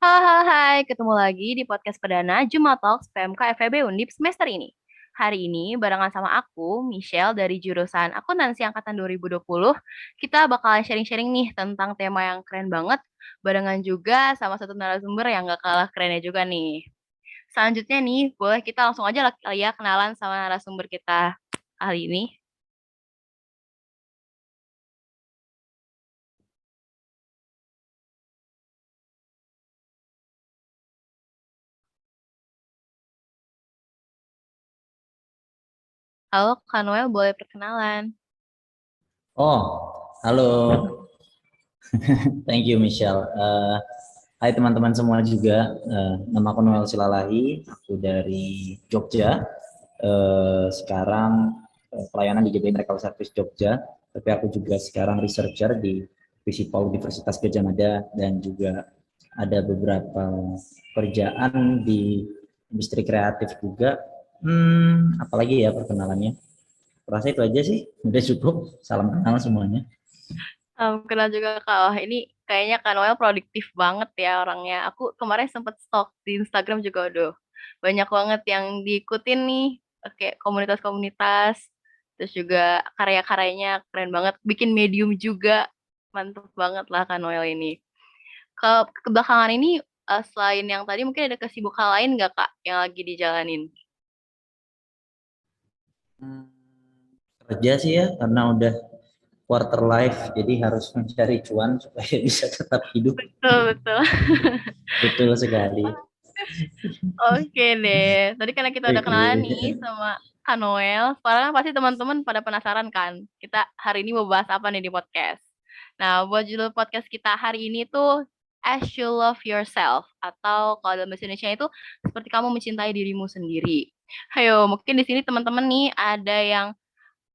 Halo, halo, hai. Ketemu lagi di podcast perdana Jumat Talks PMK FEB Undip semester ini. Hari ini barengan sama aku, Michelle dari jurusan Akuntansi Angkatan 2020, kita bakalan sharing-sharing nih tentang tema yang keren banget, barengan juga sama satu narasumber yang gak kalah kerennya juga nih. Selanjutnya nih, boleh kita langsung aja lah ya kenalan sama narasumber kita kali ini. Halo, Kak Noel, boleh perkenalan? Oh, halo. Thank you Michelle. Hai teman-teman semua juga. Nama aku Noel Silalahi, aku dari Jogja. Sekarang pelayanan di JPI Medical Service Jogja, tapi aku juga sekarang researcher di Visipol Universitas Gadjah Mada dan juga ada beberapa kerjaan di industri kreatif juga. Apalagi ya perkenalannya. Rasa itu aja sih, udah cukup. Salam kenal semuanya. Kenal juga Kak. Wah, ini kayaknya Kak Noel produktif banget ya orangnya. Aku kemarin sempet stalk di Instagram juga, aduh. Banyak banget yang diikutin nih. Kayak komunitas-komunitas. Terus juga karya-karyanya keren banget. Bikin medium juga. Mantap banget lah Kak Noel ini. Ke kebelakangan ini, selain yang tadi mungkin ada kesibukan lain nggak Kak yang lagi dijalanin? Hmm, Kerja sih ya, karena udah quarter life, jadi harus mencari cuan supaya bisa tetap hidup. Betul, betul. Betul sekali. Oke deh. Tadi karena kita udah kenalan nih Oke. sama Kak Noel, sekarang pasti teman-teman pada penasaran kan, kita hari ini mau bahas apa nih di podcast. Nah, buat judul podcast kita hari ini tuh As You Love Yourself, atau kalau dalam bahasa Indonesia itu seperti kamu mencintai dirimu sendiri. Ayo, mungkin di sini teman-teman nih ada yang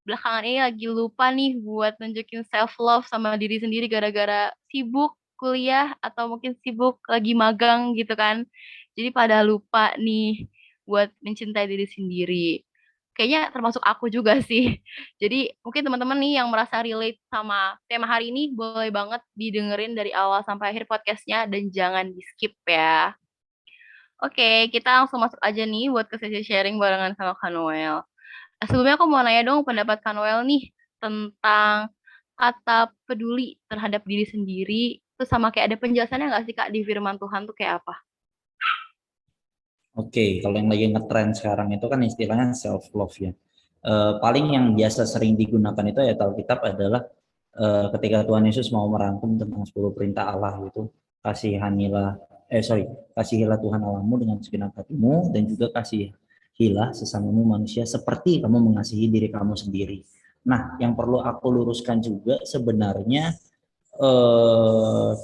belakangan ini lagi lupa nih buat nunjukin self love sama diri sendiri gara-gara sibuk kuliah atau mungkin sibuk lagi magang gitu kan. Jadi pada lupa nih buat mencintai diri sendiri. Kayaknya termasuk aku juga sih. Jadi mungkin teman-teman nih yang merasa relate sama tema hari ini boleh banget didengerin dari awal sampai akhir podcastnya dan jangan di skip ya. Oke, kita langsung masuk aja nih buat ke sesi sharing barengan sama Kak Noel. Sebelumnya aku mau nanya dong pendapat Kak Noel nih tentang kata peduli terhadap diri sendiri. Terus sama kayak ada penjelasannya nggak sih Kak di firman Tuhan tuh kayak apa? Oke, kalau yang lagi ngetrend sekarang itu kan istilahnya self love ya. Paling yang biasa sering digunakan itu ayat Alkitab adalah ketika Tuhan Yesus mau merangkum tentang 10 perintah Allah itu, kasihanilah kasihilah Tuhan Allahmu dengan segenap hatimu dan juga kasihilah sesamamu manusia seperti kamu mengasihi diri kamu sendiri. Nah, yang perlu aku luruskan juga sebenarnya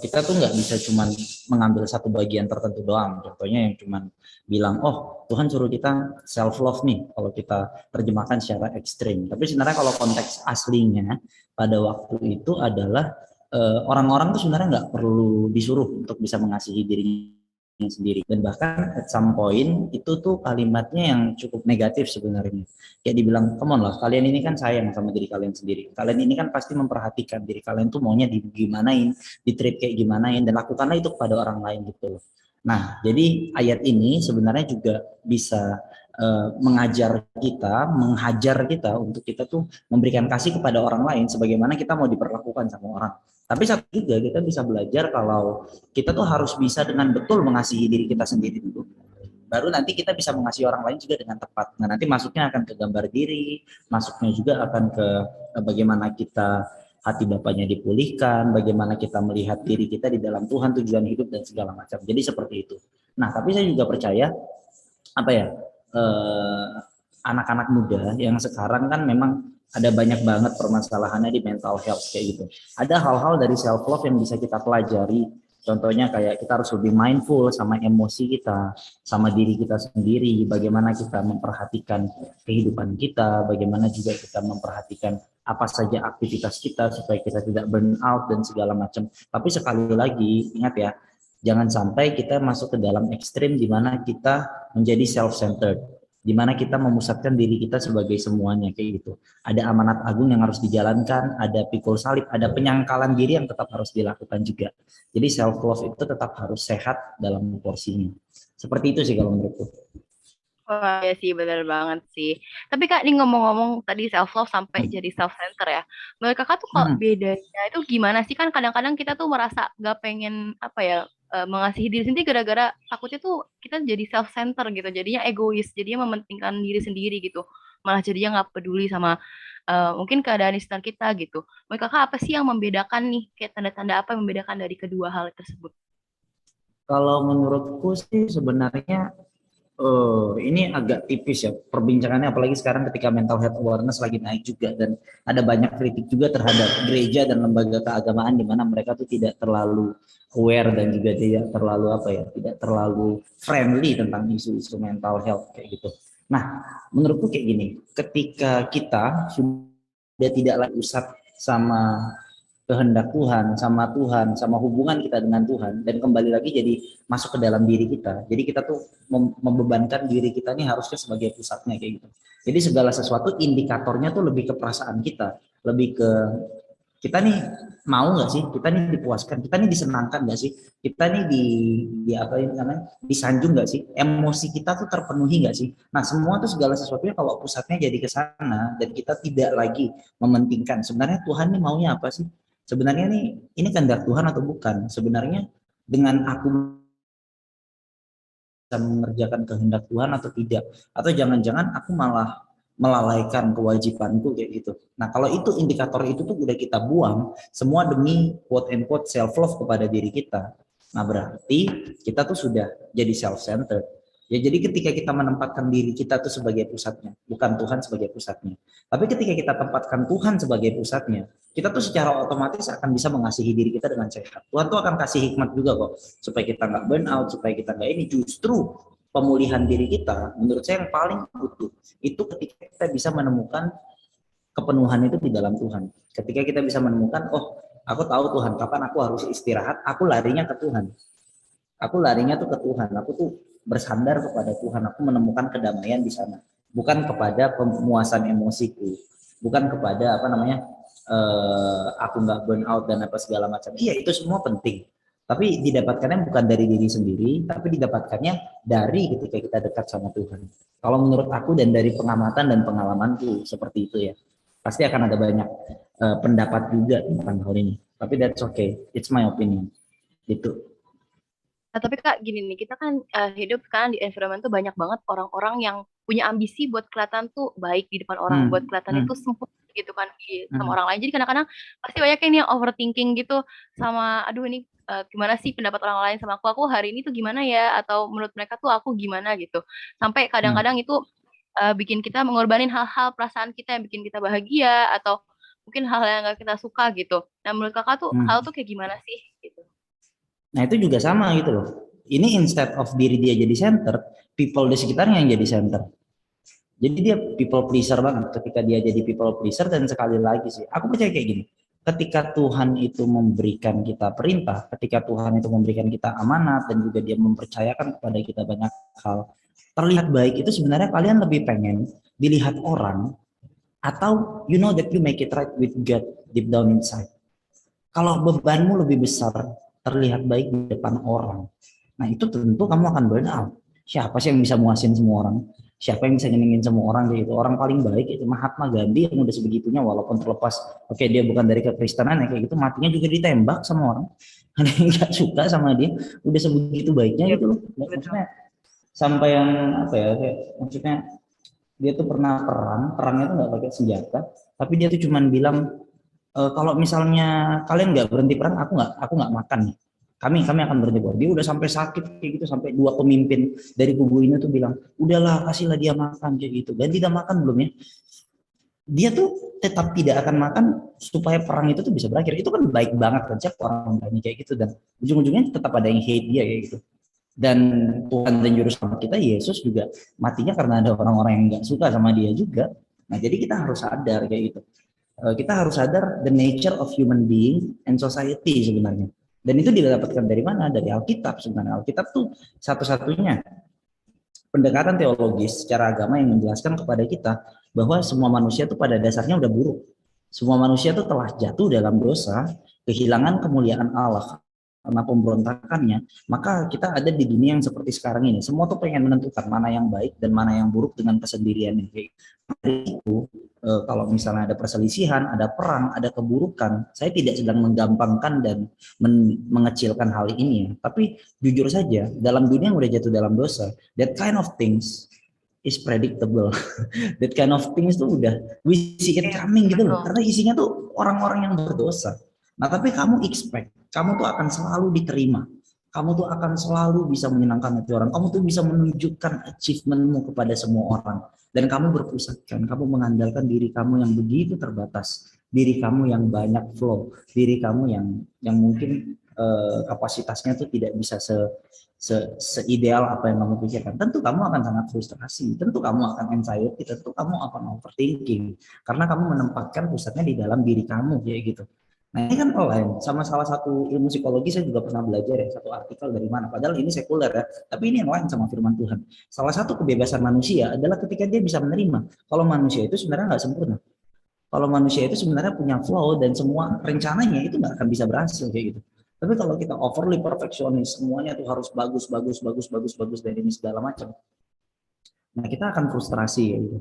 kita tuh nggak bisa cuman mengambil satu bagian tertentu doang. Contohnya yang cuman bilang, oh Tuhan suruh kita self love nih, kalau kita terjemahkan secara ekstrim. Tapi sebenarnya kalau konteks aslinya pada waktu itu adalah orang-orang tuh sebenarnya nggak perlu disuruh untuk bisa mengasihi dirinya sendiri. Dan bahkan at some point itu tuh kalimatnya yang cukup negatif sebenarnya. Kayak dibilang, come on lah, kalian ini kan sayang sama diri kalian sendiri. Kalian ini kan pasti memperhatikan diri kalian tuh maunya digimanain, di-treat kayak gimanain, dan lakukanlah itu kepada orang lain gitu loh. Nah, jadi ayat ini sebenarnya juga bisa mengajar kita, menghajar kita untuk kita tuh memberikan kasih kepada orang lain sebagaimana kita mau diperlakukan sama orang. Tapi satu juga kita bisa belajar kalau kita tuh harus bisa dengan betul mengasihi diri kita sendiri dulu. Baru nanti kita bisa mengasihi orang lain juga dengan tepat. Nah, nanti masuknya akan ke gambar diri, masuknya juga akan ke bagaimana kita hati bapaknya dipulihkan, bagaimana kita melihat diri kita di dalam Tuhan, tujuan hidup dan segala macam. Jadi seperti itu. Nah, tapi saya juga percaya apa ya eh, anak-anak muda yang sekarang kan memang ada banyak banget permasalahannya di mental health kayak gitu. Ada hal-hal dari self love yang bisa kita pelajari. Contohnya kayak kita harus lebih mindful sama emosi kita, sama diri kita sendiri, bagaimana kita memperhatikan kehidupan kita, bagaimana juga kita memperhatikan apa saja aktivitas kita supaya kita tidak burn out dan segala macam. Tapi sekali lagi ingat ya, jangan sampai kita masuk ke dalam ekstrim di mana kita menjadi self-centered. di mana kita memusatkan diri kita sebagai semuanya kayak gitu. Ada amanat agung yang harus dijalankan, ada pikul salib, ada penyangkalan diri yang tetap harus dilakukan juga. Jadi self love itu tetap harus sehat dalam porsinya. Seperti itu sih kalau menurutku. Wah, ya sih, bener banget sih. Tapi Kak, ini ngomong-ngomong tadi self love sampai Hmm. jadi self center ya. Menurut Kakak tuh kalau Hmm. bedanya itu gimana sih? Kan kadang-kadang kita tuh merasa gak pengen apa ya, mengasihi diri sendiri gara-gara takutnya tuh kita jadi self center gitu. Jadinya egois, jadinya mementingkan diri sendiri gitu. Malah jadinya nggak peduli sama mungkin keadaan di sekitar kita gitu. Menurut Kakak apa sih yang membedakan nih? Kayak tanda-tanda apa yang membedakan dari kedua hal tersebut? Kalau menurutku sih sebenarnya ini agak tipis ya perbincangannya, apalagi sekarang ketika mental health awareness lagi naik juga dan ada banyak kritik juga terhadap gereja dan lembaga keagamaan di mana mereka tuh tidak terlalu aware dan juga tidak terlalu apa ya, tidak terlalu friendly tentang isu-isu mental health kayak gitu. Nah, menurutku kayak gini, ketika kita sudah tidak lagi usat sama kehendak Tuhan, sama hubungan kita dengan Tuhan, dan kembali lagi jadi masuk ke dalam diri kita. Jadi kita tuh membebankan diri kita ini harusnya sebagai pusatnya kayak gitu. Jadi segala sesuatu indikatornya tuh lebih ke perasaan kita, lebih ke kita nih mau nggak sih, kita nih dipuaskan, kita nih disenangkan nggak sih, kita nih di apa ini namanya, disanjung nggak sih, emosi kita tuh terpenuhi nggak sih. Nah semua tuh segala sesuatunya kalau pusatnya jadi ke sana dan kita tidak lagi mementingkan sebenarnya Tuhan nih maunya apa sih, sebenarnya nih ini kehendak Tuhan atau bukan, sebenarnya dengan aku bisa mengerjakan kehendak Tuhan atau tidak, atau jangan-jangan aku malah melalaikan kewajibanku kayak gitu. Nah kalau itu indikator itu tuh udah kita buang semua demi quote and quote self love kepada diri kita, nah berarti kita tuh sudah jadi self centered. Ya jadi ketika kita menempatkan diri kita tuh sebagai pusatnya, bukan Tuhan sebagai pusatnya. Tapi ketika kita tempatkan Tuhan sebagai pusatnya, kita tuh secara otomatis akan bisa mengasihi diri kita dengan sehat. Tuhan tuh akan kasih hikmat juga kok, supaya kita nggak burn out, supaya kita nggak ini. Justru pemulihan diri kita, menurut saya yang paling butuh itu ketika kita bisa menemukan kepenuhan itu di dalam Tuhan. Ketika kita bisa menemukan, oh aku tahu Tuhan, kapan aku harus istirahat, aku larinya ke Tuhan. Aku larinya tuh ke Tuhan, aku tuh bersandar kepada Tuhan, aku menemukan kedamaian di sana. Bukan kepada pemuasan emosiku, bukan kepada apa namanya, aku nggak burn out dan apa segala macam. Iya itu semua penting. Tapi didapatkannya bukan dari diri sendiri, tapi didapatkannya dari ketika kita dekat sama Tuhan. Kalau menurut aku dan dari pengamatan dan pengalamanku seperti itu ya. Pasti akan ada banyak pendapat juga tentang hal ini. Tapi that's okay, it's my opinion. Itu. Nah, tapi Kak, gini nih, kita kan hidup sekarang di environment tuh banyak banget orang-orang yang punya ambisi buat kelihatan tuh baik di depan orang, buat Hmm, kelihatan itu hmm, sempurna gitu kan sama hmm, orang lain. Jadi kadang-kadang pasti banyak yang overthinking gitu sama, aduh ini gimana sih pendapat orang lain sama aku hari ini tuh gimana ya, atau menurut mereka tuh aku gimana gitu. Sampai hmm, kadang-kadang itu bikin kita mengorbanin hal-hal perasaan kita yang bikin kita bahagia atau mungkin hal yang gak kita suka gitu. Nah, menurut Kakak tuh hal hmm. tuh kayak gimana sih gitu? Nah itu juga sama gitu loh. Ini instead of diri dia jadi center, people di sekitarnya yang jadi center. Jadi dia people pleaser banget ketika dia jadi people pleaser. Dan sekali lagi sih, aku percaya kayak gini. Ketika Tuhan itu memberikan kita perintah, ketika Tuhan itu memberikan kita amanat dan juga dia mempercayakan kepada kita banyak hal, terlihat baik itu sebenarnya kalian lebih pengen dilihat orang, atau you know that you make it right with God deep down inside. Kalau bebanmu lebih besar terlihat baik di depan orang, nah itu tentu kamu akan burn out. Siapa sih yang bisa muasin semua orang? Siapa yang bisa nyenengin semua orang gitu? Orang paling baik itu Mahatma Gandhi yang udah sebegitunya, walaupun terlepas, oke dia bukan dari kekristenan ya kayak gitu, matinya juga ditembak sama orang. Ada yang nggak suka sama dia, udah sebegitu baiknya Iya, gitu loh. betul. Maksudnya sampai yang apa ya, kayak, maksudnya dia tuh pernah perangnya tuh nggak pakai senjata, tapi dia tuh cuman bilang, kalau misalnya kalian nggak berhenti perang, aku nggak makan nih. Kami akan berhenti perang. Dia udah sampai sakit kayak gitu, sampai dua pemimpin dari kubu ini tuh bilang, udahlah kasihlah dia makan kayak gitu. Dan tidak makan belum ya. Dia tuh tetap tidak akan makan supaya perang itu tuh bisa berakhir. Itu kan baik banget kan, siapa orang berani kayak gitu, dan ujung-ujungnya tetap ada yang hate dia kayak gitu. Dan Tuhan dan Juru Selamat kita Yesus juga matinya karena ada orang-orang yang nggak suka sama dia juga. Nah jadi kita harus sadar kayak gitu. Kita harus sadar the nature of human being and society sebenarnya. Dan itu didapatkan dari mana? Dari Alkitab sebenarnya. Alkitab tuh satu-satunya pendekatan teologis secara agama yang menjelaskan kepada kita bahwa semua manusia itu pada dasarnya udah buruk. Semua manusia itu telah jatuh dalam dosa, kehilangan kemuliaan Allah karena pemberontakannya. Maka kita ada di dunia yang seperti sekarang ini. Semua tuh pengen menentukan mana yang baik dan mana yang buruk dengan kesendiriannya. Itu kalau misalnya ada perselisihan, ada perang, ada keburukan, saya tidak sedang menggampangkan dan mengecilkan hal ini ya. Tapi jujur saja, dalam dunia yang udah jatuh dalam dosa, that kind of things is predictable. That kind of things tuh udah we see it coming gitu loh. Karena isinya tuh orang-orang yang berdosa. Nah, tapi kamu expect, kamu tuh akan selalu diterima. Kamu tuh akan selalu bisa menyenangkan hati orang. Kamu tuh bisa menunjukkan achievementmu kepada semua orang. Dan kamu berpusatkan, kamu mengandalkan diri kamu yang begitu terbatas, diri kamu yang banyak flow, diri kamu yang mungkin kapasitasnya tuh tidak bisa seideal apa yang kamu pikirkan. Tentu kamu akan sangat frustrasi, tentu kamu akan anxiety, tentu kamu akan overthinking karena kamu menempatkan pusatnya di dalam diri kamu kayak gitu. Nah ini kan online, sama salah satu ilmu psikologi saya juga pernah belajar ya, satu artikel dari mana, padahal ini sekuler ya, tapi ini yang lain sama firman Tuhan. Salah satu kebebasan manusia adalah ketika dia bisa menerima, kalau manusia itu sebenarnya nggak sempurna. Kalau manusia itu sebenarnya punya flow dan semua rencananya itu nggak akan bisa berhasil kayak gitu. Tapi kalau kita overly perfectionist, semuanya tuh harus bagus, bagus, bagus, bagus, bagus, dan ini segala macam. Nah kita akan frustrasi ya gitu.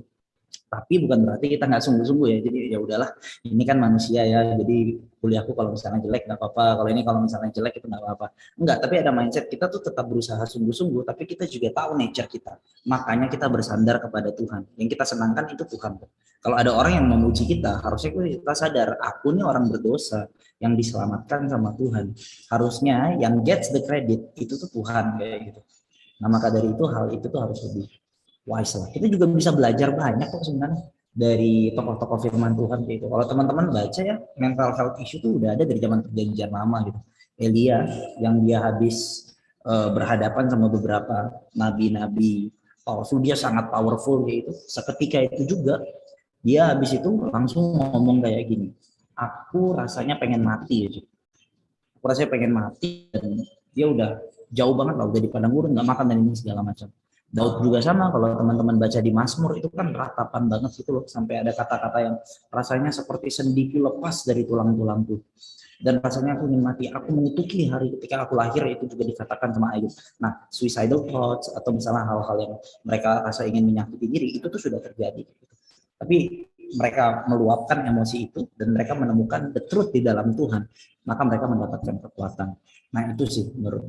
Tapi bukan berarti kita nggak sungguh-sungguh ya. Jadi ya udahlah, ini kan manusia ya. Jadi kuliahku kalau misalnya jelek nggak apa-apa. Kalau ini kalau misalnya jelek itu nggak apa-apa. Enggak, tapi ada mindset kita tuh tetap berusaha sungguh-sungguh. Tapi kita juga tahu nature kita. Makanya kita bersandar kepada Tuhan. Yang kita senangkan itu Tuhan. Kalau ada orang yang memuji kita, harusnya kita sadar, aku ini orang berdosa yang diselamatkan sama Tuhan. Harusnya yang gets the credit itu tuh Tuhan kayak gitu. Nah maka dari itu hal itu tuh harus lebih wise lah. Kita juga bisa belajar banyak kok sebenarnya dari tokoh-tokoh firman Tuhan gitu. Kalau teman-teman baca ya, mental health issue tuh udah ada dari zaman perjanjian lama gitu. Elia yang dia habis berhadapan sama beberapa nabi-nabi palsu, dia sangat powerful gitu. Seketika itu juga dia habis itu langsung ngomong kayak gini, aku rasanya pengen mati gitu. Aku rasanya pengen mati, dan dia udah jauh banget lah, udah di padang gurun, nggak makan dan ini segala macam. Daud juga sama, kalau teman-teman baca di Mazmur itu kan ratapan banget gitu loh, sampai ada kata-kata yang rasanya seperti sendiku lepas dari tulang-tulangku. Dan rasanya aku ingin mati, aku mengutuki hari ketika aku lahir, itu juga dikatakan sama Ayub. Nah, suicidal thoughts atau misalnya hal-hal yang mereka rasa ingin menyakiti diri, itu tuh sudah terjadi. Tapi mereka meluapkan emosi itu dan mereka menemukan the truth di dalam Tuhan, maka mereka mendapatkan kekuatan. Nah, itu sih menurut.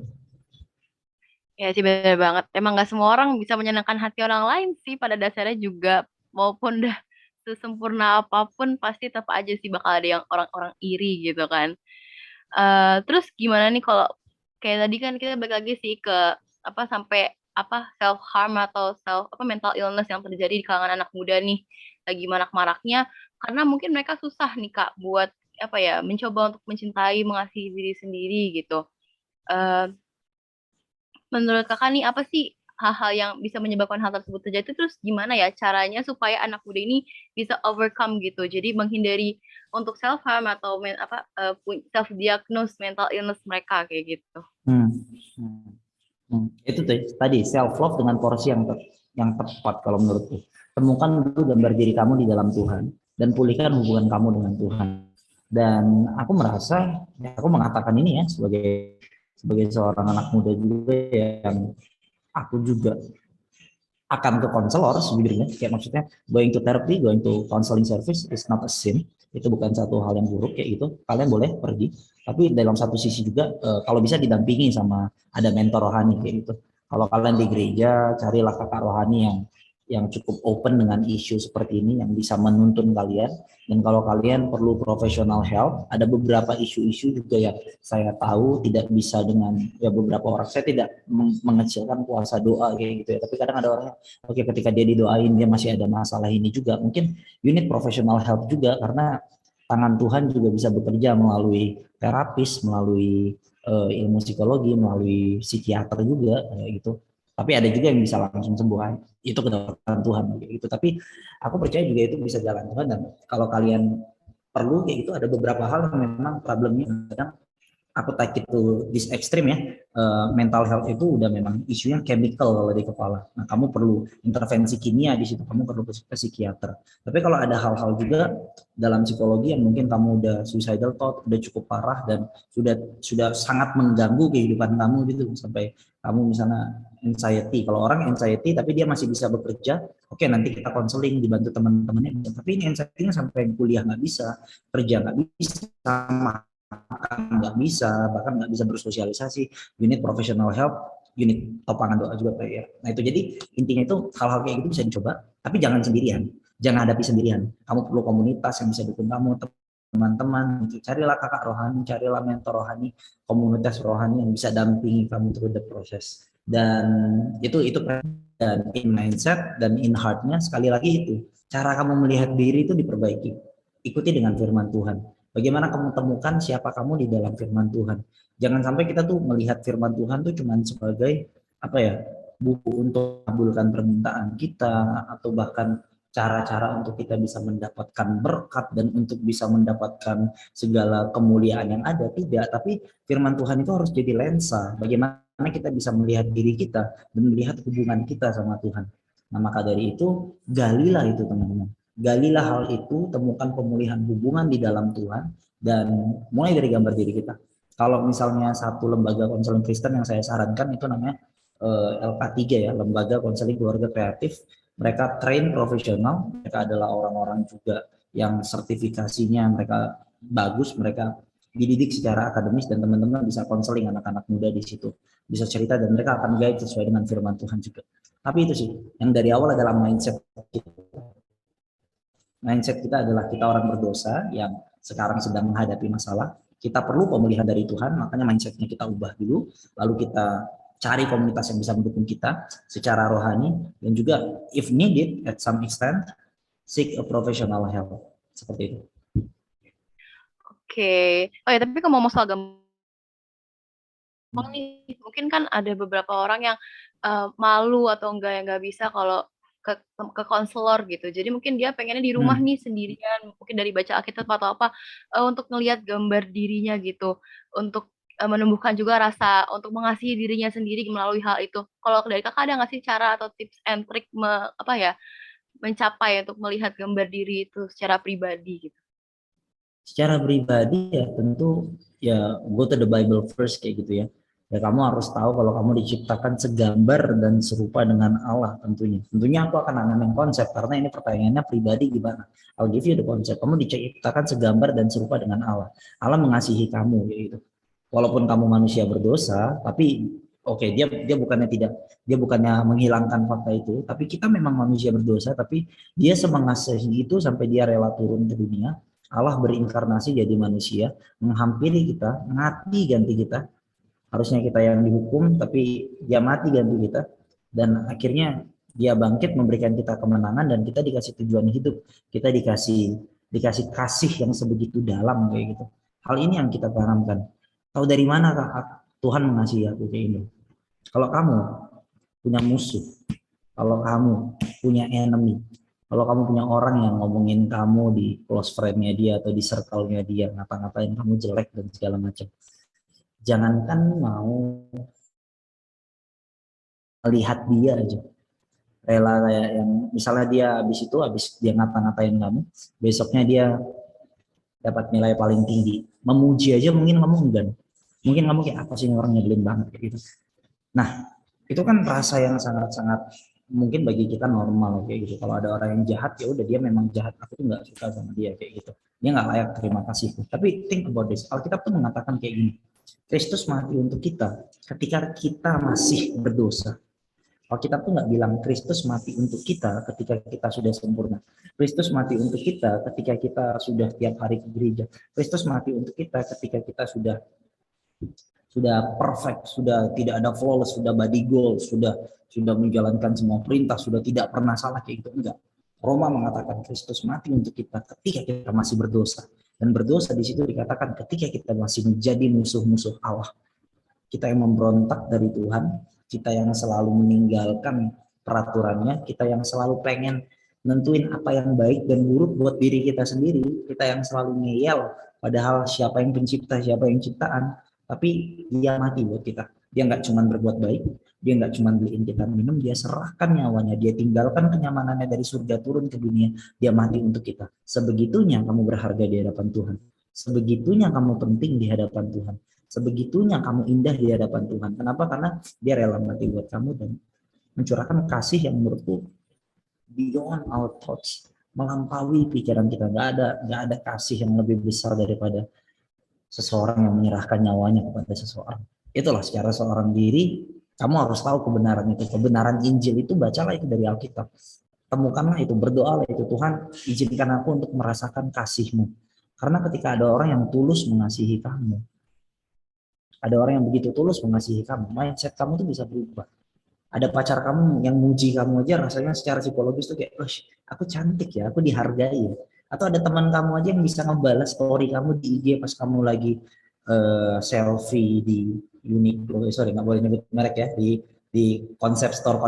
Ya sih benar banget. Emang nggak semua orang bisa menyenangkan hati orang lain sih pada dasarnya juga, maupun dah sesempurna apapun pasti tetap aja sih bakal ada yang orang-orang iri gitu kan. Terus gimana nih kalau kayak tadi kan kita balik lagi sih ke apa sampai apa self harm atau self apa mental illness yang terjadi di kalangan anak muda nih lagi marak-maraknya, karena mungkin mereka susah nih Kak buat apa ya mencoba untuk mencintai mengasihi diri sendiri gitu. Eh, Menurut Kakak nih apa sih hal-hal yang bisa menyebabkan hal tersebut terjadi, terus gimana ya caranya supaya anak muda ini bisa overcome gitu. Jadi menghindari untuk self harm atau self diagnose mental illness mereka kayak gitu. Hmm. Hmm. Itu tadi self love dengan porsi yang tepat kalau menurutku. Temukan dulu gambar diri kamu di dalam Tuhan dan pulihkan hubungan kamu dengan Tuhan. Dan aku merasa, ya aku mengatakan ini ya sebagai sebagai seorang anak muda juga yang aku juga akan ke konselor sejujurnya, kayak maksudnya going to therapy, going to counseling service is not a sin, itu bukan satu hal yang buruk kayak gitu, kalian boleh pergi, tapi dalam satu sisi juga kalau bisa didampingi sama ada mentor rohani kayak gitu. Kalau kalian di gereja, carilah kakak rohani yang cukup open dengan isu seperti ini, yang bisa menuntun kalian. Dan kalau kalian perlu professional help, ada beberapa isu-isu juga yang saya tahu tidak bisa dengan ya beberapa orang. Saya tidak mengecilkan kuasa doa kayak gitu ya, tapi kadang ada orang, oke, ketika dia didoain dia masih ada masalah ini juga. Mungkin unit professional help juga, karena tangan Tuhan juga bisa bekerja melalui terapis, melalui ilmu psikologi, melalui psikiater juga kayak gitu. Tapi ada juga yang bisa langsung sembuh, itu kedokteran Tuhan kayak gitu. Tapi aku percaya juga itu bisa jalan Tuhan, dan kalau kalian perlu kayak gitu, ada beberapa hal yang memang problemnya kadang aku take it to this extreme ya, mental health itu udah memang isunya chemical kalau di kepala. Nah, kamu perlu intervensi kimia di situ, kamu perlu ke psikiater. Tapi kalau ada hal-hal juga dalam psikologi yang mungkin kamu udah suicidal thought, udah cukup parah dan sudah sangat mengganggu kehidupan kamu gitu, sampai kamu misalnya anxiety. Kalau orang anxiety tapi dia masih bisa bekerja, oke nanti kita konseling dibantu teman-temannya. Tapi ini anxiety-nya sampai kuliah nggak bisa, kerja nggak bisa, nggak bisa, bahkan nggak bisa bersosialisasi, unit professional help, unit topangan doa juga Pak ya. Nah itu jadi intinya itu hal-hal kayak gitu bisa dicoba, tapi jangan sendirian, jangan hadapi sendirian. Kamu perlu komunitas yang bisa dukung kamu, teman-teman, carilah kakak rohani, carilah mentor rohani, komunitas rohani yang bisa dampingi kamu through the process. Dan itu dan in mindset dan in heartnya sekali lagi itu cara kamu melihat diri itu diperbaiki. Ikuti dengan firman Tuhan. Bagaimana kamu temukan siapa kamu di dalam firman Tuhan. Jangan sampai kita tuh melihat firman Tuhan tuh cuma sebagai apa ya, buku untuk mengabulkan permintaan kita atau bahkan cara-cara untuk kita bisa mendapatkan berkat dan untuk bisa mendapatkan segala kemuliaan yang ada. Tidak, tapi firman Tuhan itu harus jadi lensa bagaimana kita bisa melihat diri kita dan melihat hubungan kita sama Tuhan. Nah, maka dari itu galilah itu teman-teman. Galilah hal itu, temukan pemulihan hubungan di dalam Tuhan, dan mulai dari gambar diri kita. Kalau misalnya satu lembaga konseling Kristen yang saya sarankan itu namanya LK3 ya, Lembaga Konseling Keluarga Kreatif. Mereka train profesional, mereka adalah orang-orang juga yang sertifikasinya mereka bagus, mereka dididik secara akademis dan teman-teman bisa konseling anak-anak muda di situ. Bisa cerita dan mereka akan guide sesuai dengan firman Tuhan juga. Tapi itu sih, yang dari awal adalah mindset kita. Mindset kita adalah kita orang berdosa yang sekarang sedang menghadapi masalah. Kita perlu pemulihan dari Tuhan, makanya mindsetnya kita ubah dulu, lalu kita cari komunitas yang bisa mendukung kita secara rohani, dan juga if needed at some extent seek a professional help, seperti itu. Oke. Oh ya, tapi kalau mau soal gampang nih, mungkin kan ada beberapa orang yang malu atau enggak yang nggak bisa kalau ke konselor gitu. Jadi mungkin dia pengennya di rumah nih sendirian, mungkin dari baca Alkitab atau apa, untuk ngelihat gambar dirinya gitu, untuk menumbuhkan juga rasa untuk mengasihi dirinya sendiri melalui hal itu. Kalau dari kakak ada nggak sih cara atau tips and trick apa ya mencapai untuk melihat gambar diri itu secara pribadi gitu? Secara pribadi ya tentu ya go to the Bible first kayak gitu ya. Ya kamu harus tahu kalau kamu diciptakan segambar dan serupa dengan Allah tentunya. Tentunya aku akan nanamin konsep karena ini pertanyaannya pribadi gimana. I'll give you the konsep. Kamu diciptakan segambar dan serupa dengan Allah. Allah mengasihi kamu gitu. Walaupun kamu manusia berdosa, tapi oke, dia bukannya menghilangkan fakta itu, tapi kita memang manusia berdosa, tapi dia semengasihi itu sampai dia rela turun ke dunia. Allah berinkarnasi jadi manusia, menghampiri kita, mati ganti kita. Harusnya kita yang dihukum, tapi dia mati ganti kita. Dan akhirnya dia bangkit memberikan kita kemenangan dan kita dikasih tujuan hidup. Kita dikasih kasih yang sebegitu dalam kayak gitu. Hal ini yang kita tanamkan. Tahu dari mana Tuhan mengasihi aku kayak ini? Kalau kamu punya musuh, kalau kamu punya enemy, kalau kamu punya orang yang ngomongin kamu di close friend-nya dia atau di circle-nya dia, ngapa-ngapain kamu jelek dan segala macam. Jangankan mau melihat dia aja. Rela kayak yang misalnya dia habis dia ngata-ngatain kamu, besoknya dia dapat nilai paling tinggi. Memuji aja mungkin kamu enggan. Mungkin kamu kayak apa sih orang nyebelin banget kayak gitu. Nah, itu kan rasa yang sangat-sangat mungkin bagi kita normal kayak gitu. Kalau ada orang yang jahat ya udah dia memang jahat. Aku tuh nggak suka sama dia kayak gitu. Dia nggak layak terima kasih. Tapi think about this. Alkitab tuh mengatakan kayak gini. Kristus mati untuk kita ketika kita masih berdosa. Alkitab tuh nggak bilang Kristus mati untuk kita ketika kita sudah sempurna. Kristus mati untuk kita ketika kita sudah tiap hari ke gereja. Kristus mati untuk kita ketika kita sudah perfect, sudah tidak ada flawless, sudah body goal, sudah menjalankan semua perintah, sudah tidak pernah salah kayak gitu. Enggak. Roma mengatakan Kristus mati untuk kita ketika kita masih berdosa. Dan berdosa di situ dikatakan ketika kita masih menjadi musuh-musuh Allah. Kita yang memberontak dari Tuhan, kita yang selalu meninggalkan peraturannya, kita yang selalu pengen nentuin apa yang baik dan buruk buat diri kita sendiri, kita yang selalu ngeyel, padahal siapa yang pencipta, siapa yang ciptaan, tapi dia mati buat kita. Dia nggak cuma berbuat baik, dia nggak cuma beliin kita minum, dia serahkan nyawanya, dia tinggalkan kenyamanannya dari surga turun ke dunia, dia mati untuk kita. Sebegitunya kamu berharga di hadapan Tuhan. Sebegitunya kamu penting di hadapan Tuhan. Sebegitunya kamu indah di hadapan Tuhan. Kenapa? Karena dia rela mati buat kamu dan mencurahkan kasih yang menurutku beyond our thoughts, melampaui pikiran kita. Nggak ada kasih yang lebih besar daripada seseorang yang menyerahkan nyawanya kepada seseorang. Itulah secara seorang diri, kamu harus tahu kebenaran itu. Kebenaran Injil itu bacalah itu dari Alkitab. Temukanlah itu, berdoalah itu, Tuhan izinkan aku untuk merasakan kasih-Mu. Karena ketika ada orang yang tulus mengasihi kamu, ada orang yang begitu tulus mengasihi kamu, mindset kamu tuh bisa berubah. Ada pacar kamu yang muji kamu aja rasanya secara psikologis tuh kayak, oh, aku cantik ya, aku dihargai. Atau ada teman kamu aja yang bisa ngebalas story kamu di IG pas kamu lagi selfie di Uniqlo, sorry nggak boleh nyebut merek ya, di konsep store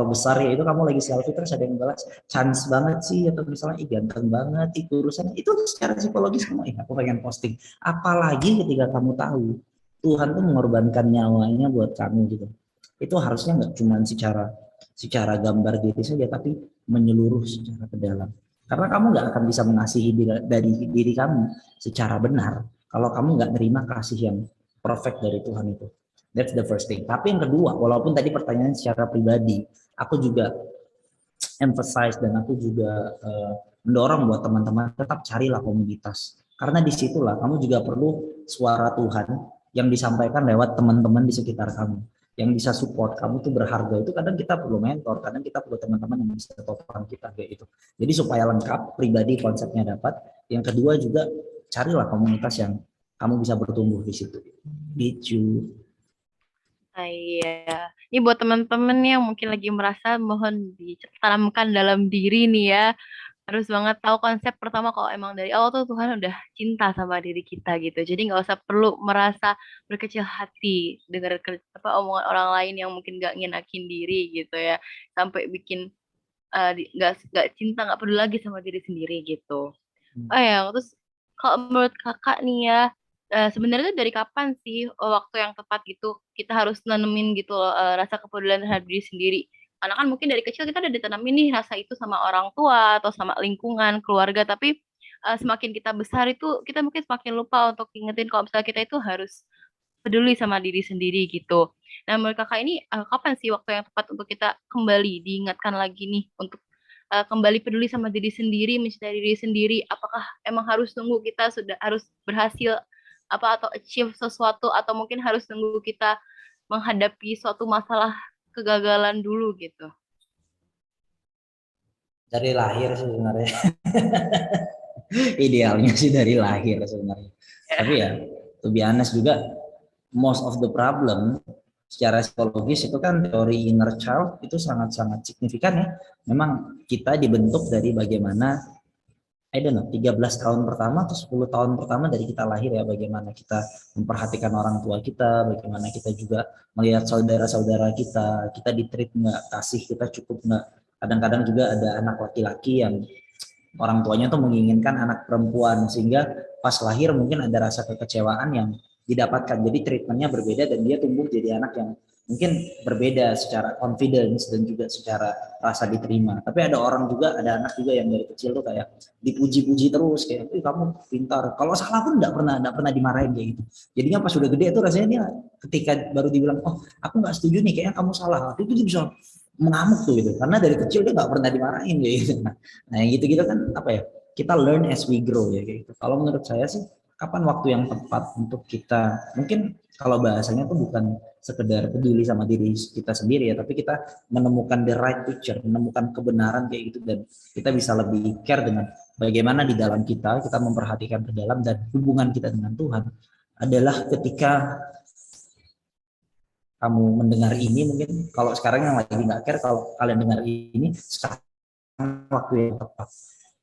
besar ya, itu kamu lagi selfie terus ada yang balas chance banget sih, atau misalnya ganteng banget itu urusan itu secara psikologis kamu aku pengen posting. Apalagi ketika kamu tahu Tuhan tuh mengorbankan nyawanya buat kamu gitu. Itu harusnya nggak cuma secara gambar diri saja, tapi menyeluruh secara ke dalam. Karena kamu nggak akan bisa mengasihi dari diri kamu secara benar kalau kamu nggak terima kasih yang perfect dari Tuhan itu. That's the first thing. Tapi yang kedua, walaupun tadi pertanyaan secara pribadi, aku juga emphasize dan aku juga mendorong buat teman-teman tetap carilah komunitas. Karena disitulah kamu juga perlu suara Tuhan yang disampaikan lewat teman-teman di sekitar kamu, yang bisa support kamu tuh berharga. Itu kadang kita perlu mentor, kadang kita perlu teman-teman yang bisa topang kita kayak itu. Jadi supaya lengkap, pribadi konsepnya dapat. Yang kedua juga carilah komunitas yang kamu bisa bertumbuh di situ. Gitu. Nah, iya. Ini buat teman-teman yang mungkin lagi merasa mohon ditanamkan dalam diri nih ya. Harus banget tahu konsep pertama kalau emang dari awal tuh Tuhan udah cinta sama diri kita gitu. Jadi nggak usah perlu merasa berkecil hati dengar omongan orang lain yang mungkin nggak ngenakin diri gitu ya. Sampai bikin nggak cinta, nggak peduli lagi sama diri sendiri gitu. Oh ya, terus kalau menurut kakak nih ya, sebenarnya tuh dari kapan sih waktu yang tepat gitu kita harus nanemin gitu loh, rasa kepedulian terhadap diri sendiri. Karena kan mungkin dari kecil kita udah ditanamin nih rasa itu sama orang tua atau sama lingkungan, keluarga, tapi semakin kita besar itu kita mungkin semakin lupa untuk ingetin kalau misalnya kita itu harus peduli sama diri sendiri gitu. Nah, menurut kakak ini kapan sih waktu yang tepat untuk kita kembali diingatkan lagi nih untuk kembali peduli sama diri sendiri, mencintai diri sendiri? Apakah emang harus tunggu kita sudah harus berhasil apa atau achieve sesuatu, atau mungkin harus tunggu kita menghadapi suatu masalah kegagalan dulu gitu? Dari lahir sebenarnya. Idealnya sih dari lahir sebenarnya. Tapi ya, to be honest juga, most of the problem secara psikologis itu kan teori inner child itu sangat-sangat signifikan ya. Memang kita dibentuk dari bagaimana, I don't know, 13 tahun pertama atau 10 tahun pertama dari kita lahir ya, bagaimana kita memperhatikan orang tua kita, bagaimana kita juga melihat saudara-saudara kita ditreat nggak, kasih kita cukup nggak. Kadang-kadang juga ada anak laki-laki yang orang tuanya tuh menginginkan anak perempuan, sehingga pas lahir mungkin ada rasa kekecewaan yang didapatkan, jadi treatmentnya berbeda dan dia tumbuh jadi anak yang mungkin berbeda secara confidence dan juga secara rasa diterima. Tapi ada orang juga, ada anak juga yang dari kecil tuh kayak dipuji-puji terus, kayak kamu pintar, kalau salah pun nggak pernah dimarahin kayak gitu. Jadinya pas udah gede tuh rasanya dia ketika baru dibilang, oh aku nggak setuju nih, kayaknya kamu salah, itu dia bisa mengamuk tuh gitu, karena dari kecil dia nggak pernah dimarahin kayak gitu. Nah yang gitu-gitu kan apa ya, kita learn as we grow ya kayak gitu. Kalau menurut saya sih, kapan waktu yang tepat untuk kita, mungkin kalau bahasanya tuh bukan sekedar peduli sama diri kita sendiri ya, tapi kita menemukan the right picture, menemukan kebenaran kayak gitu, dan kita bisa lebih care dengan bagaimana di dalam kita memperhatikan ke dalam, dan hubungan kita dengan Tuhan adalah ketika kamu mendengar ini. Mungkin kalau sekarang yang lagi nggak care, kalau kalian dengar ini sekarang waktu yang tepat.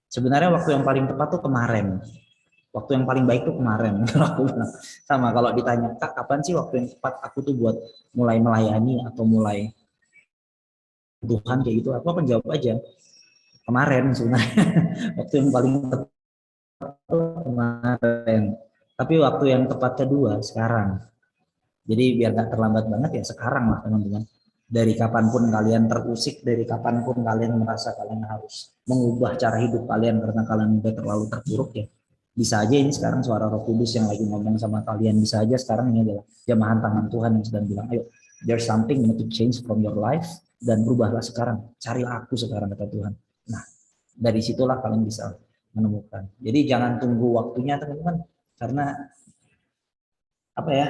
Sebenarnya waktu yang paling tepat tuh kemarin. Waktu yang paling baik tuh kemarin. Sama kalau ditanya, Kak, kapan sih waktu yang tepat aku tuh buat mulai melayani atau mulai Tuhan kayak gitu, aku akan jawab aja kemarin sebenarnya. Waktu yang paling tepat tuh kemarin. Tapi waktu yang tepat kedua sekarang. Jadi biar nggak terlambat banget ya sekarang lah teman-teman. Dari kapanpun kalian terusik, dari kapanpun kalian merasa kalian harus mengubah cara hidup kalian karena kalian udah terlalu terpuruk ya. Bisa aja ini sekarang suara Roh Kudus yang lagi ngomong sama kalian. Bisa aja sekarang ini adalah jamahan tangan Tuhan yang sedang bilang, ayo, there's something need to change from your life dan berubahlah sekarang. Carilah aku sekarang kata Tuhan. Nah, dari situlah kalian bisa menemukan. Jadi jangan tunggu waktunya teman-teman, karena apa ya,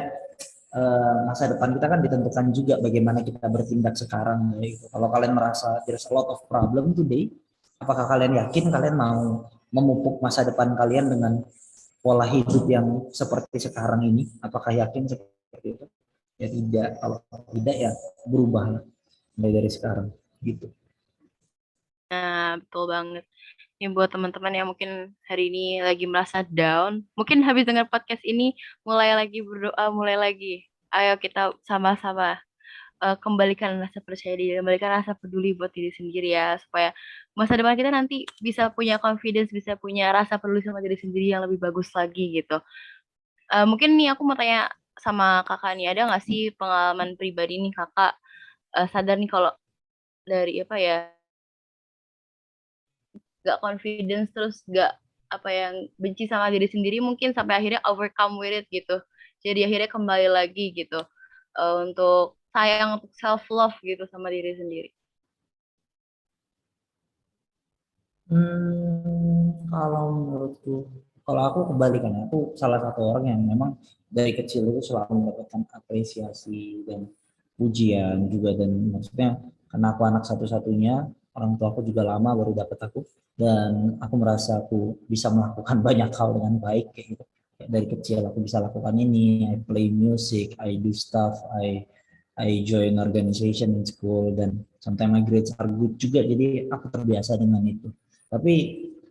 masa depan kita kan ditentukan juga bagaimana kita bertindak sekarang. Gitu. Kalau kalian merasa there's a lot of problem today, apakah kalian yakin kalian mau memupuk masa depan kalian dengan pola hidup yang seperti sekarang ini? Apakah yakin seperti itu? Ya tidak. Kalau tidak ya berubah mulai dari sekarang. Gitu. Nah, betul banget. Ini buat teman-teman yang mungkin hari ini lagi merasa down, mungkin habis dengar podcast ini mulai lagi berdoa, mulai lagi. Ayo kita sama-sama kembalikan rasa percaya diri, kembalikan rasa peduli buat diri sendiri ya, supaya masa depan kita nanti bisa punya confidence, bisa punya rasa peduli sama diri sendiri yang lebih bagus lagi gitu. Mungkin nih aku mau tanya sama kakak nih, ada nggak sih pengalaman pribadi nih kakak sadar nih kalau dari apa ya, gak confidence terus gak apa yang benci sama diri sendiri mungkin sampai akhirnya overcome with it gitu. Jadi akhirnya kembali lagi gitu untuk sayang, untuk self love gitu sama diri sendiri. Kalau menurutku, kalau aku kebalikannya, aku salah satu orang yang memang dari kecil itu selalu mendapatkan apresiasi dan pujian juga, dan maksudnya karena aku anak satu-satunya, orang tua aku juga lama baru dapat aku, dan aku merasa aku bisa melakukan banyak hal dengan baik kayak gitu. Kayak dari kecil aku bisa lakukan ini, I play music, I do stuff, I join organization in school, dan sometimes my grades are good juga, jadi aku terbiasa dengan itu. Tapi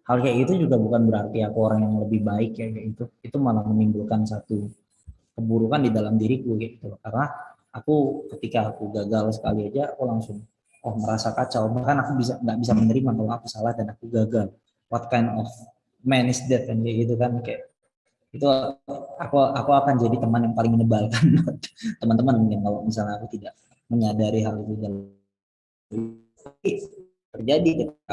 hal kayak gitu juga bukan berarti aku orang yang lebih baik ya kayak gitu. Itu malah menimbulkan satu keburukan di dalam diriku gitu. Karena aku ketika aku gagal sekali aja aku langsung merasa kacau. Bahkan aku nggak bisa menerima kalau aku salah dan aku gagal. What kind of man is that, kan kayak gitu kan, kayak itu aku akan jadi teman yang paling menyebalkan teman-teman mungkin kalau misalnya aku tidak menyadari hal itu dalam terjadi ketika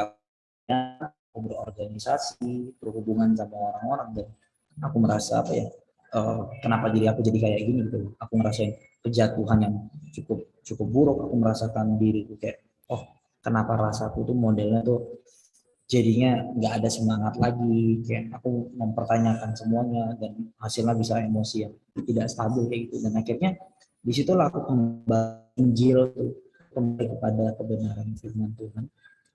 aku berorganisasi, berhubungan sama orang-orang, dan aku merasa apa ya, kenapa diri aku jadi kayak gini gitu. Aku ngerasain kejatuhan yang cukup cukup buruk. Aku merasakan diriku kayak, oh kenapa rasaku tuh modelnya tuh jadinya nggak ada semangat lagi, kayak aku mempertanyakan semuanya dan hasilnya bisa emosi yang tidak stabil kayak gitu. Dan akhirnya disitulah aku kembali Injil tuh, kembali kepada kebenaran firman Tuhan,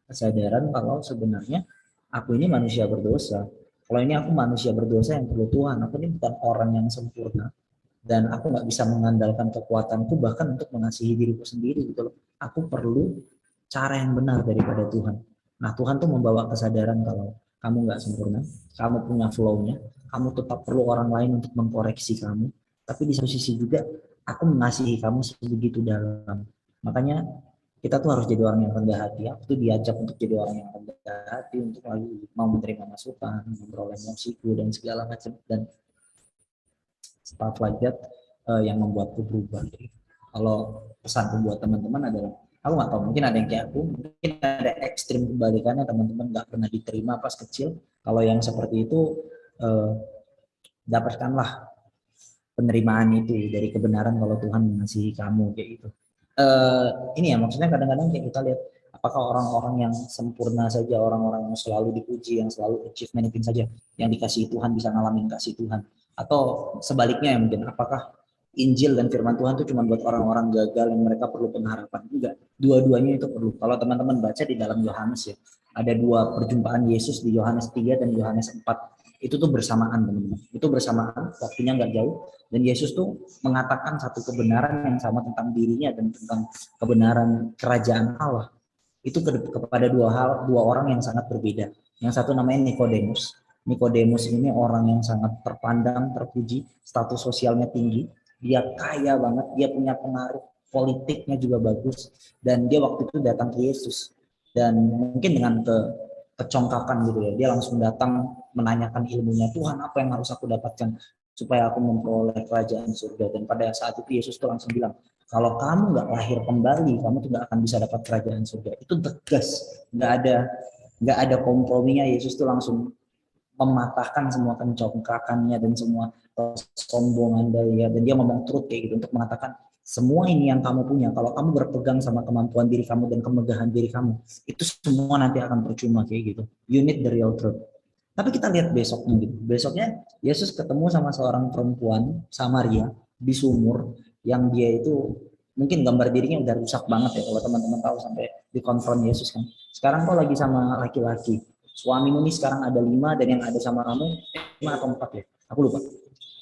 kesadaran kalau sebenarnya aku ini manusia berdosa. Kalau ini aku manusia berdosa yang perlu Tuhan, aku ini bukan orang yang sempurna, dan aku nggak bisa mengandalkan kekuatanku bahkan untuk mengasihi diriku sendiri gitu loh. Aku perlu cara yang benar daripada Tuhan. Nah, Tuhan tuh membawa kesadaran kalau kamu nggak sempurna, kamu punya flow-nya, kamu tetap perlu orang lain untuk mengkoreksi kamu, tapi di satu sisi juga aku mengasihi kamu sebegitu dalam. Makanya kita tuh harus jadi orang yang rendah hati. Aku tuh diajak untuk jadi orang yang rendah hati, untuk lagi mau menerima masukan, mengelola emosiku dan segala macam, dan stuff like that, yang membuatku berubah. Kalau pesanku buat teman-teman adalah, aku nggak tahu, mungkin ada yang kayak aku, mungkin ada ekstrim kebalikannya, teman-teman nggak pernah diterima pas kecil. Kalau yang seperti itu, eh, dapatkanlah penerimaan itu dari kebenaran kalau Tuhan mengasihi kamu kayak gitu. Ini ya maksudnya kadang-kadang kayak kita lihat, apakah orang-orang yang sempurna saja, orang-orang yang selalu dipuji, yang selalu achievement itu saja yang dikasih Tuhan bisa ngalamin kasih Tuhan, atau sebaliknya ya mungkin, apakah Injil dan firman Tuhan itu cuma buat orang-orang gagal yang mereka perlu pengharapan? Enggak, dua-duanya itu perlu. Kalau teman-teman baca di dalam Yohanes ya, ada dua perjumpaan Yesus di Yohanes 3 dan Yohanes 4. Itu tuh bersamaan teman-teman. Itu bersamaan, waktunya nggak jauh. Dan Yesus tuh mengatakan satu kebenaran yang sama tentang dirinya dan tentang kebenaran kerajaan Allah. Itu kepada dua orang yang sangat berbeda. Yang satu namanya Nikodemus. Nikodemus ini orang yang sangat terpandang, terpuji, status sosialnya tinggi, dia kaya banget, dia punya pengaruh, politiknya juga bagus, dan dia waktu itu datang ke Yesus, dan mungkin dengan kecongkakan gitu ya, dia langsung datang menanyakan ilmunya, Tuhan apa yang harus aku dapatkan supaya aku memperoleh kerajaan surga. Dan pada saat itu Yesus tuh langsung bilang, kalau kamu nggak lahir kembali, kamu tuh nggak akan bisa dapat kerajaan surga. Itu tegas, nggak ada komprominya. Yesus tuh langsung mematahkan semua kencongkakannya dan semua kesombongan dia, dan dia ngomong truth kayak gitu untuk mengatakan semua ini yang kamu punya, kalau kamu berpegang sama kemampuan diri kamu dan kemegahan diri kamu, itu semua nanti akan percuma kayak gitu. You need the real truth. Tapi kita lihat besoknya gitu. Besoknya Yesus ketemu sama seorang perempuan Samaria di sumur yang dia itu mungkin gambar dirinya udah rusak banget ya, kalau teman-teman tahu sampai dikonfront Yesus kan. Sekarang kau lagi sama laki-laki, suamimu nih sekarang ada 5 dan yang ada sama kamu 5 atau 4 ya, aku lupa.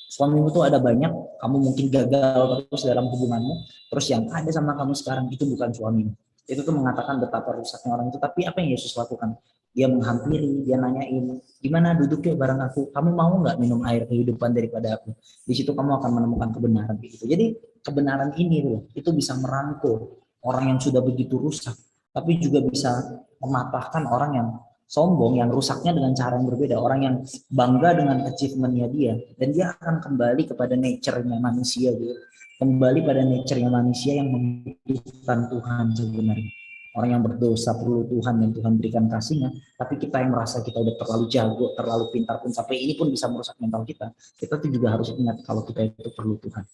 Suamimu tuh ada banyak, kamu mungkin gagal terus dalam hubunganmu, terus yang ada sama kamu sekarang itu bukan suamimu. Itu tuh mengatakan betapa rusaknya orang itu. Tapi apa yang Yesus lakukan? Dia menghampiri, dia nanyain, gimana duduk yuk bareng aku, kamu mau nggak minum air kehidupan daripada aku? Di situ kamu akan menemukan kebenaran gitu. Jadi kebenaran ini tuh itu bisa merangkul orang yang sudah begitu rusak, tapi juga bisa mematahkan orang yang sombong, yang rusaknya dengan cara yang berbeda, orang yang bangga dengan achievementnya dia, dan dia akan kembali kepada nature-nya manusia gitu, kembali pada nature-nya manusia yang membutuhkan Tuhan sebenarnya. Orang yang berdosa perlu Tuhan dan Tuhan berikan kasihnya, tapi kita yang merasa kita udah terlalu jago, terlalu pintar pun sampai ini pun bisa merusak mental kita tuh juga harus ingat kalau kita itu perlu Tuhan.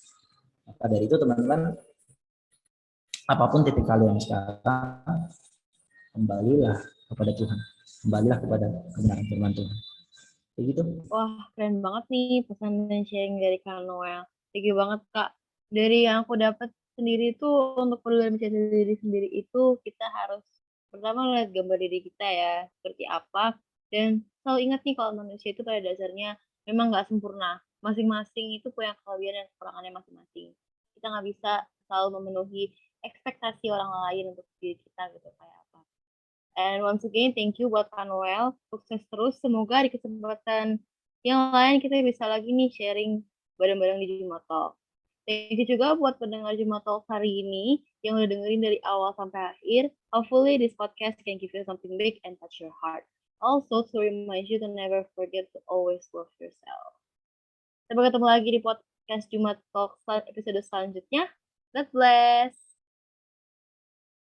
Maka dari itu teman-teman, apapun titik kalian sekarang, kembalilah kepada Tuhan, kembalilah kepada kebenaran firman Tuhan. Kayak gitu. Wah, keren banget nih pesan dan sharing dari Kak Noel. Thank you banget, Kak. Dari yang aku dapat sendiri tuh, untuk peduli dan mencintai diri sendiri itu, kita harus pertama lihat gambar diri kita ya, seperti apa. Dan selalu ingat nih kalau manusia itu pada dasarnya memang nggak sempurna. Masing-masing itu punya kelebihan dan kekurangannya masing-masing. Kita nggak bisa selalu memenuhi ekspektasi orang lain untuk diri kita gitu kayak apa. And once again, thank you buat Kak Noel. Sukses terus. Semoga di kesempatan yang lain kita bisa lagi nih sharing bareng-bareng di Jumat Talk. Thank you juga buat pendengar Jumat Talk hari ini yang udah dengerin dari awal sampai akhir. Hopefully this podcast can give you something big and touch your heart. Also to remind you to never forget to always love yourself. Sampai ketemu lagi di podcast Jumat Talk episode selanjutnya. God bless.